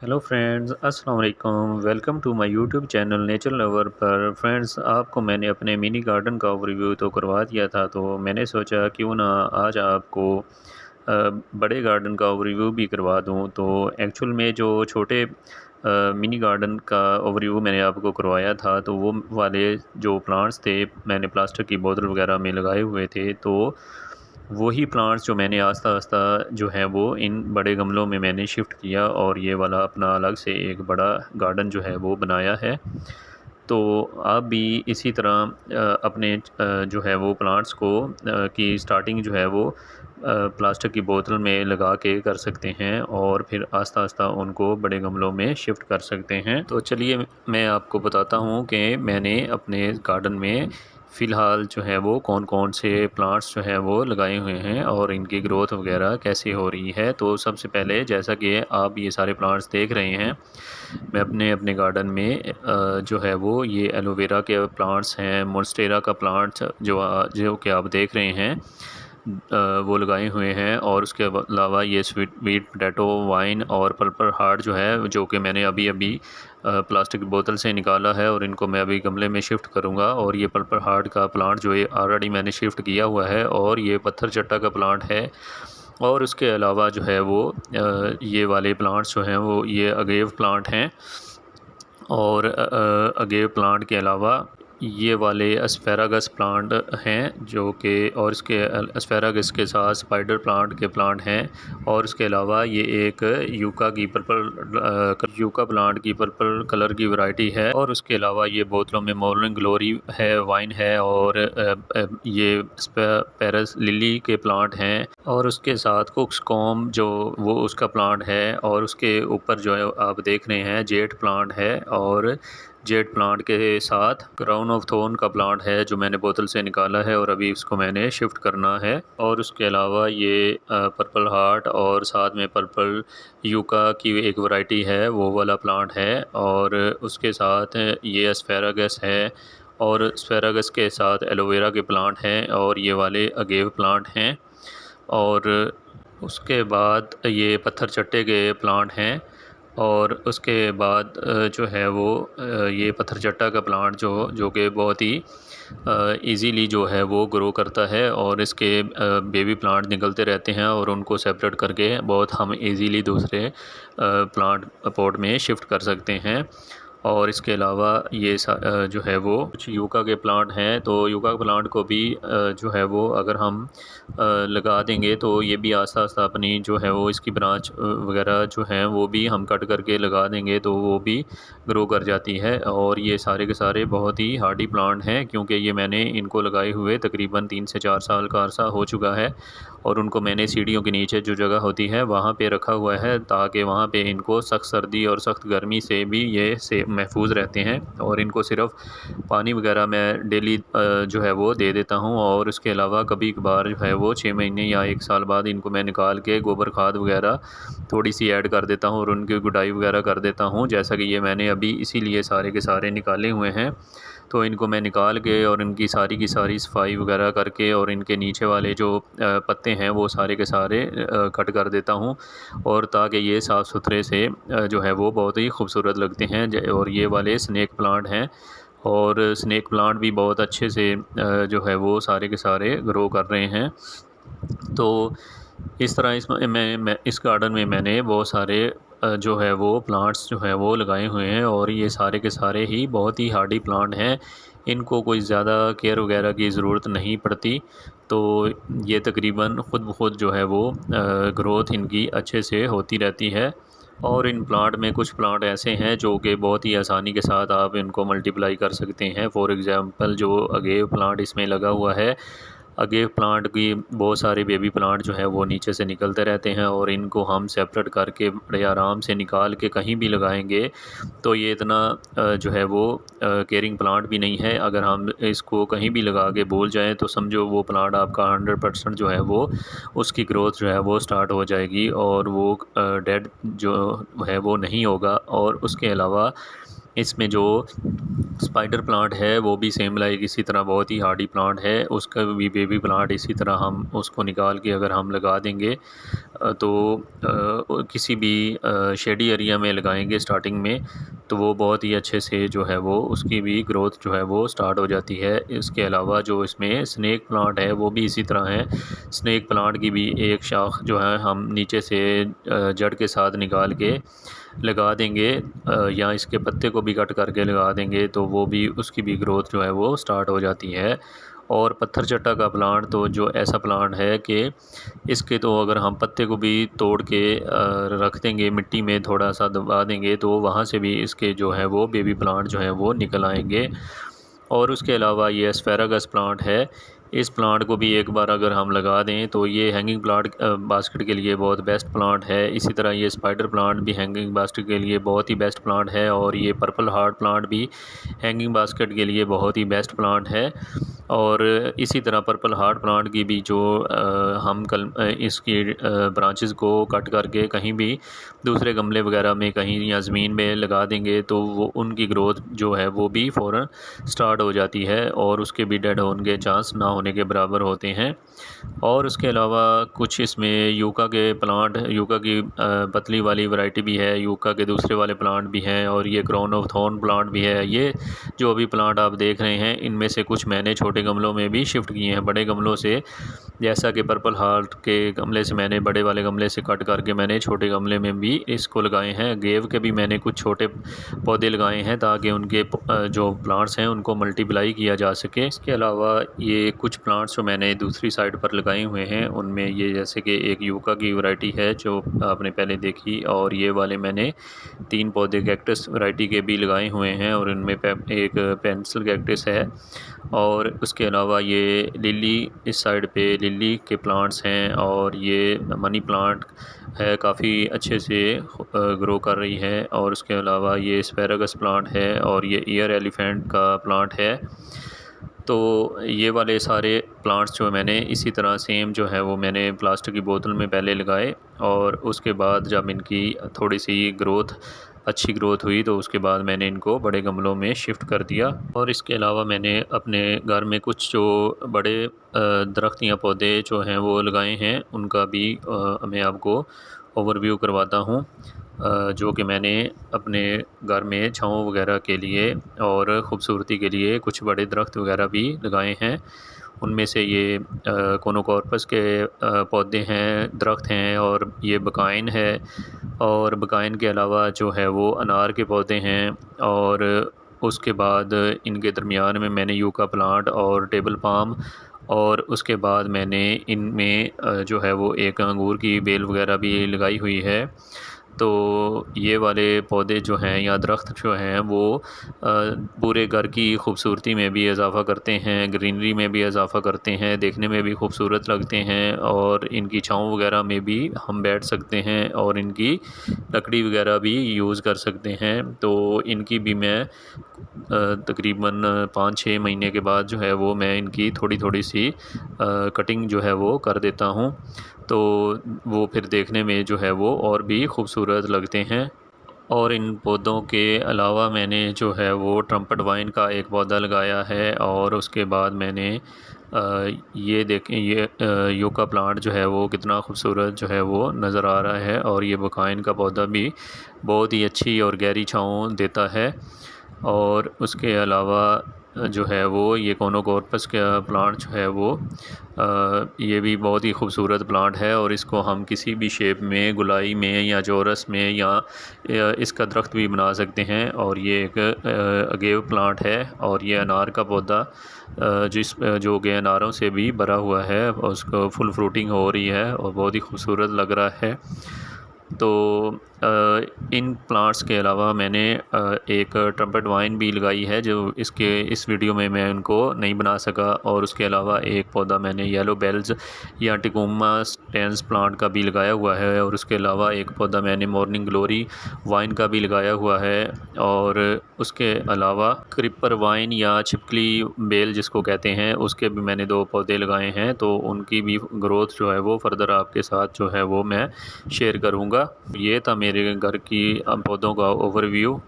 Hello friends, अस्सलाम वालेकुम। Welcome to my YouTube channel nature lover पर। फ्रेंड्स, आपको मैंने अपने मिनी गार्डन का ओवरव्यू तो करवा दिया था, तो मैंने सोचा क्यों ना आज आपको बड़े गार्डन का ओवरव्यू भी करवा दूं। तो एक्चुअल में जो छोटे मिनी गार्डन का ओवरव्यू मैंने आपको करवाया था, तो वो वाले जो प्लांट्स थे मैंने प्लास्टिक की बोतल वगैरह में लगाए हुए थे। तो वही प्लांट्स जो मैंने आस्ता-आस्ता जो है वो इन बड़े गमलों में मैंने शिफ्ट किया और ये वाला अपना अलग से एक बड़ा गार्डन जो है वो बनाया है। तो आप भी इसी तरह अपने जो है वो प्लांट्स को की स्टार्टिंग जो है वो प्लास्टिक की बोतल में लगा के कर सकते हैं और फिर आस्ता-आस्ता उनको बड़े गमलों में शिफ्ट कर सकते हैं। तो चलिए मैं आपको बताता हूँ कि मैंने अपने गार्डन में फ़िलहाल जो है वो कौन-कौन से प्लांट्स जो हैं वो लगाए हुए हैं और इनकी ग्रोथ वगैरह कैसे हो रही है। तो सबसे पहले जैसा कि आप ये सारे प्लांट्स देख रहे हैं, मैं अपने गार्डन में जो है वो ये एलोवेरा के प्लांट्स हैं, मोन्स्टेरा का प्लांट जो कि आप देख रहे हैं वो लगाए हुए हैं। और उसके अलावा ये स्वीट पोटैटो, वाइन और पर्पल हार्ट जो है, जो कि मैंने अभी-अभी प्लास्टिक बोतल से निकाला है और इनको मैं अभी गमले में शिफ्ट करूँगा। और ये पर्पल हार्ट का प्लांट जो है ऑलरेडी मैंने शिफ्ट किया हुआ है और ये पत्थर चट्टा का प्लांट है। और उसके अलावा जो है वो ये वाले प्लांट्स जो हैं वो ये अगेव प्लांट हैं। और अगेव प्लांट के अलावा ये वाले एस्पैरागस प्लांट हैं जो कि, और इसके एस्पैरागस के साथ स्पाइडर प्लांट के प्लांट हैं। और इसके अलावा ये एक यूका प्लांट की पर्पल कलर की वैरायटी है। और उसके अलावा ये बोतलों में मॉर्निंग ग्लोरी है, वाइन है और ये पेरिस लिली के प्लांट हैं। और उसके साथ कुक्सकॉम जो वो उसका प्लांट है। और उसके ऊपर जो है आप देख रहे हैं जेट प्लांट है। और जेट प्लांट के साथ क्राउन ऑफ थॉर्न का प्लांट है जो मैंने बोतल से निकाला है और अभी इसको मैंने शिफ्ट करना है। और उसके अलावा ये पर्पल हार्ट और साथ में पर्पल यूका की एक वैरायटी है, वो वाला प्लांट है। और उसके साथ ये एस्पैरागस है और एस्पैरागस के साथ एलोवेरा के प्लांट हैं और ये वाले अगेव प्लांट हैं। और उसके बाद ये पत्थर चट्टे के प्लांट हैं। और उसके बाद जो है वो ये पत्थर चट्टा का प्लांट जो कि बहुत ही इजीली जो है वो ग्रो करता है और इसके बेबी प्लांट निकलते रहते हैं और उनको सेपरेट करके बहुत हम इजीली दूसरे प्लांट पॉट में शिफ्ट कर सकते हैं। और इसके अलावा ये जो है वो कुछ यूका के प्लांट हैं। तो यूका प्लांट को भी जो है वो अगर हम लगा देंगे तो ये भी आस्ता-आस्ता अपनी जो है वो इसकी ब्रांच वगैरह जो हैं वो भी हम कट करके लगा देंगे तो वो भी ग्रो कर जाती है। और ये सारे के सारे बहुत ही हार्डी प्लांट हैं क्योंकि ये मैंने इनको लगाए हुए तकरीबन 3 से 4 साल का अरसा हो चुका है। और उनको मैंने सीढ़ियों के नीचे जो जगह होती है वहाँ पे रखा हुआ है ताकि वहाँ पे इनको सख्त सर्दी और सख्त गर्मी से भी ये से महफूज रहते हैं। और इनको सिर्फ पानी वगैरह मैं डेली जो है वो दे देता हूँ। और उसके अलावा कभी कभार जो है वो 6 महीने या 1 साल बाद इनको मैं निकाल के गोबर खाद वगैरह थोड़ी सी ऐड कर देता हूँ और उनकी गुडाई वगैरह कर देता हूँ, जैसा कि ये मैंने अभी इसीलिए सारे के सारे निकाले हुए हैं। तो इनको मैं निकाल के और इनकी सारी की सारी सफाई वगैरह करके और इनके नीचे वाले जो पत्ते हैं वो सारे के सारे कट कर देता हूँ। और ताकि ये साफ़ सुथरे से जो है वो बहुत ही खूबसूरत लगते हैं। और ये वाले स्नेक प्लांट हैं और स्नेक प्लांट भी बहुत अच्छे से जो है वो सारे के सारे ग्रो कर रहे हैं। तो इस तरह इसमें मैं इस गार्डन में मैंने बहुत सारे जो है वो प्लांट्स जो है वो लगाए हुए हैं और ये सारे के सारे ही बहुत ही हार्डी प्लांट हैं। इनको कोई ज़्यादा केयर वगैरह की ज़रूरत नहीं पड़ती। तो ये तकरीबन ख़ुद ब खुद जो है वो ग्रोथ इनकी अच्छे से होती रहती है। और इन प्लांट में कुछ प्लांट ऐसे हैं जो कि बहुत ही आसानी के साथ आप इनको मल्टीप्लाई कर सकते हैं। फॉर एग्ज़ाम्पल जो अगेव प्लांट इसमें लगा हुआ है, अगेव प्लांट की बहुत सारे बेबी प्लांट जो है वो नीचे से निकलते रहते हैं और इनको हम सेपरेट करके बड़े आराम से निकाल के कहीं भी लगाएंगे तो ये इतना जो है वो केयरिंग प्लांट भी नहीं है। अगर हम इसको कहीं भी लगा के भूल जाएं तो समझो वो प्लांट आपका 100% जो है वो उसकी ग्रोथ जो है वो स्टार्ट हो जाएगी और वो डेड जो है वो नहीं होगा। और उसके अलावा इसमें जो स्पाइडर प्लांट है वो भी सेम लाइक इसी तरह बहुत ही हार्डी प्लांट है, उसका भी बेबी प्लांट इसी तरह हम उसको निकाल के अगर हम लगा देंगे तो किसी भी शेडी एरिया में लगाएंगे स्टार्टिंग में, तो वो बहुत ही अच्छे से जो है वो उसकी भी ग्रोथ जो है वो स्टार्ट हो जाती है। इसके अलावा जो इसमें स्नेक प्लांट है वो भी इसी तरह है। स्नेक प्लांट की भी एक शाख जो है हम नीचे से जड़ के साथ निकाल के लगा देंगे या इसके पत्ते को भी कट करके लगा देंगे तो वो भी उसकी भी ग्रोथ जो है वो स्टार्ट हो जाती है। और पत्थर चट्टा का प्लांट तो जो ऐसा प्लांट है कि इसके तो अगर हम पत्ते को भी तोड़ के रख देंगे मिट्टी में थोड़ा सा दबा देंगे तो वहाँ से भी इसके जो है वो बेबी प्लांट जो है वो निकल आएंगे। और उसके अलावा ये एस्पेरागस प्लांट है, इस प्लांट को भी एक बार अगर हम लगा दें तो ये हैंगिंग प्लांट बास्केट के लिए बहुत बेस्ट प्लांट है। इसी तरह ये स्पाइडर प्लांट भी हैंगिंग बास्केट के लिए बहुत ही बेस्ट प्लांट है और ये पर्पल हार्ट प्लांट भी हैंगिंग बास्केट के लिए बहुत ही बेस्ट प्लांट है। और इसी तरह पर्पल हार्ट प्लांट की भी जो हम इसकी ब्रांचेस को कट करके कहीं भी दूसरे गमले वगैरह में कहीं या ज़मीन में लगा देंगे तो वो उनकी ग्रोथ जो है वो भी फ़ौरन स्टार्ट हो जाती है और उसके भी डेड होने के चांस ना होने के बराबर होते हैं। और उसके अलावा कुछ इसमें यूका के प्लांट, यूका की पतली वाली वैरायटी भी है, यूका के दूसरे वाले प्लांट भी हैं और ये क्राउन ऑफ थॉर्न प्लांट भी है। ये जो अभी प्लांट आप देख रहे हैं इनमें से कुछ मैंने छोटे गमलों में भी शिफ्ट किए हैं बड़े गमलों से, जैसा कि पर्पल हार्ट के गमले से मैंने बड़े वाले गमले से कट करके मैंने छोटे गमले में भी इसको लगाए हैं। गेव के भी मैंने कुछ छोटे पौधे लगाए हैं ताकि उनके जो प्लांट्स हैं उनको मल्टीप्लाई किया जा सके। इसके अलावा ये कुछ प्लांट्स जो मैंने दूसरी साइड पर लगाए हुए हैं उनमें ये जैसे कि एक यूका की वैरायटी है जो आपने पहले देखी, और ये वाले मैंने 3 पौधे कैक्टस वैरायटी के भी लगाए हुए हैं और इनमें एक पेंसिल कैक्टस है। और उसके अलावा ये लिली, इस साइड पे लिली के प्लांट्स हैं और ये मनी प्लांट है, काफ़ी अच्छे से ग्रो कर रही है। और उसके अलावा ये एस्पेरागस प्लांट है और ये ईयर एलिफेंट का प्लांट है। तो ये वाले सारे प्लांट्स जो मैंने इसी तरह सेम जो है वो मैंने प्लास्टिक की बोतल में पहले लगाए और उसके बाद जब इनकी थोड़ी सी ग्रोथ अच्छी ग्रोथ हुई तो उसके बाद मैंने इनको बड़े गमलों में शिफ्ट कर दिया। और इसके अलावा मैंने अपने घर में कुछ जो बड़े दरख्त या पौधे जो हैं वो लगाए हैं उनका भी मैं आपको ओवरव्यू करवाता हूँ, जो कि मैंने अपने घर में छाँव वगैरह के लिए और ख़ूबसूरती के लिए कुछ बड़े दरख्त वगैरह भी लगाए हैं। उनमें से ये कोनोकॉर्पस के पौधे हैं, दरख्त हैं, और ये बकाइन है। और बकाइन के अलावा जो है वो अनार के पौधे हैं। और उसके बाद इनके दरमियान में मैंने यूका प्लांट और टेबल पाम, और उसके बाद मैंने इनमें जो है वो एक अंगूर की बेल वगैरह भी लगाई हुई है। तो ये वाले पौधे जो हैं या दरख्त जो हैं वो पूरे घर की खूबसूरती में भी इजाफ़ा करते हैं, ग्रीनरी में भी इजाफ़ा करते हैं, देखने में भी खूबसूरत लगते हैं और इनकी छाँव वगैरह में भी हम बैठ सकते हैं और इनकी लकड़ी वगैरह भी यूज़ कर सकते हैं। तो इनकी भी मैं तकरीबन 5-6 महीने के बाद जो है वो मैं इनकी थोड़ी थोड़ी सी कटिंग जो है वो कर देता हूँ, तो वो फिर देखने में जो है वो और भी खूबसूरत लगते हैं। और इन पौधों के अलावा मैंने जो है वो ट्रम्पट वाइन का एक पौधा लगाया है और उसके बाद मैंने ये देखें ये यूका प्लांट जो है वो कितना खूबसूरत जो है वो नज़र आ रहा है। और ये बकाइन का पौधा भी बहुत ही अच्छी और गहरी छाँव देता है। और उसके अलावा जो है वो ये कोनोकॉर्पस का प्लांट जो है वो ये भी बहुत ही खूबसूरत प्लांट है और इसको हम किसी भी शेप में, गुलाई में या चौरस में या इसका दरख्त भी बना सकते हैं। और ये एक अगेव प्लांट है और ये अनार का पौधा जो कि अनारों से भी भरा हुआ है और उसको फुल फ्रूटिंग हो रही है और बहुत ही खूबसूरत लग रहा है। तो इन प्लांट्स के अलावा मैंने एक ट्रम्पट वाइन भी लगाई है जो इस वीडियो में मैं उनको नहीं बना सका। और उसके अलावा एक पौधा मैंने येलो बेल्स या टिकोमा स्टेंस प्लांट का भी लगाया हुआ है। और उसके अलावा एक पौधा मैंने मॉर्निंग ग्लोरी वाइन का भी लगाया हुआ है। और उसके अलावा क्रिपर वाइन या छिपकली बेल जिसको कहते हैं उसके भी मैंने 2 पौधे लगाए हैं, तो उनकी भी ग्रोथ जो है वो फर्दर आपके साथ जो है वो मैं शेयर करूँगा। ये था मेरे घर की पौधों का ओवरव्यू।